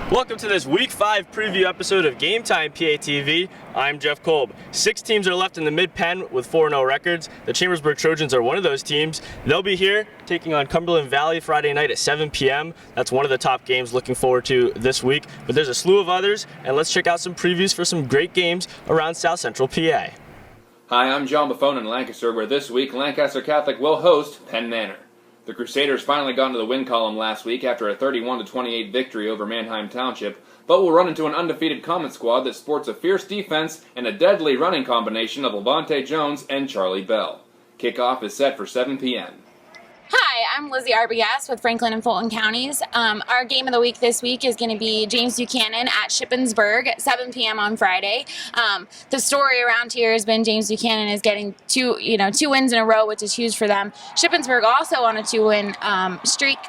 Welcome to this Week 5 preview episode of Game Time PA TV. I'm Jeff Kolb. 6 teams are left in the Mid-Penn with 4-0 records. The Chambersburg Trojans are one of those teams. They'll be here taking on Cumberland Valley Friday night at 7 p.m. That's one of the top games looking forward to this week. But there's a slew of others, and let's check out some previews for some great games around South Central PA. Hi, I'm John Buffone in Lancaster, where this week Lancaster Catholic will host Penn Manor. The Crusaders finally got into the win column last week after a 31-28 victory over Manheim Township, but will run into an undefeated Common squad that sports a fierce defense and a deadly running combination of Levante Jones and Charlie Bell. Kickoff is set for 7 p.m. Hi, I'm Lizi Arbogast with Franklin and Fulton Counties. Our game of the week this week is going to be James Buchanan at Shippensburg at 7 p.m. on Friday. The story around here has been James Buchanan is getting two wins in a row, which is huge for them. Shippensburg also on a 2-win streak.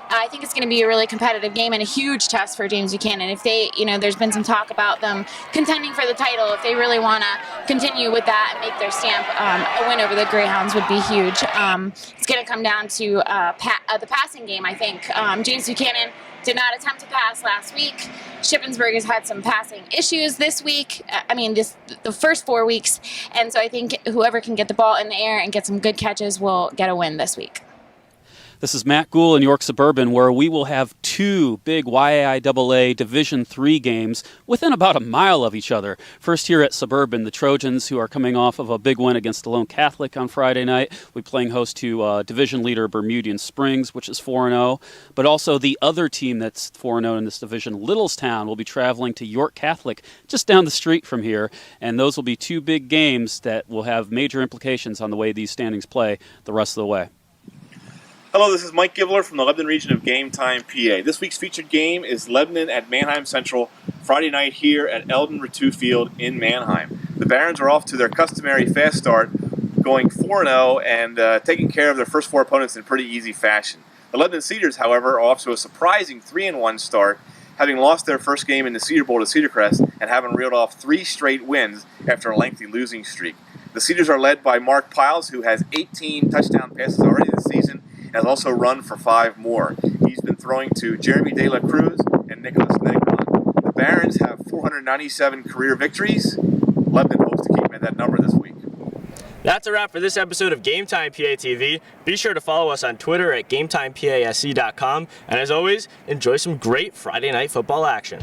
I think it's going to be a really competitive game and a huge test for James Buchanan. If they, there's been some talk about them contending for the title. If they really want to continue with that and make their stamp, a win over the Greyhounds would be huge. It's going to come down to the passing game, I think. James Buchanan did not attempt to pass last week. Shippensburg has had some passing issues this week. The first 4 weeks. And so I think whoever can get the ball in the air and get some good catches will get a win this week. This is Matt Goul in York Suburban, where we will have 2 big YAIAA Division III games within about a mile of each other. First here at Suburban, the Trojans, who are coming off of a big win against the Lone Catholic on Friday night, will be playing host to division leader Bermudian Springs, which is 4-0. But also the other team that's 4-0 in this division, Littlestown, will be traveling to York Catholic, just down the street from here. And those will be 2 big games that will have major implications on the way these standings play the rest of the way. Hello, this is Mike Givler from the Lebanon region of Game Time PA. This week's featured game is Lebanon at Manheim Central, Friday night here at Eldon Ritu Field in Manheim. The Barons are off to their customary fast start, going 4-0 and taking care of their first 4 opponents in pretty easy fashion. The Lebanon Cedars, however, are off to a surprising 3-1 start, having lost their first game in the Cedar Bowl to Cedar Crest and having reeled off 3 straight wins after a lengthy losing streak. The Cedars are led by Mark Piles, who has 18 touchdown passes already this season, has also run for 5 more. He's been throwing to Jeremy De La Cruz and Nicholas Negron. The Barons have 497 career victories. Lebanon hopes to keep at that number this week. That's a wrap for this episode of Game Time PA TV. Be sure to follow us on Twitter at GameTimePASC.com. And as always, enjoy some great Friday night football action.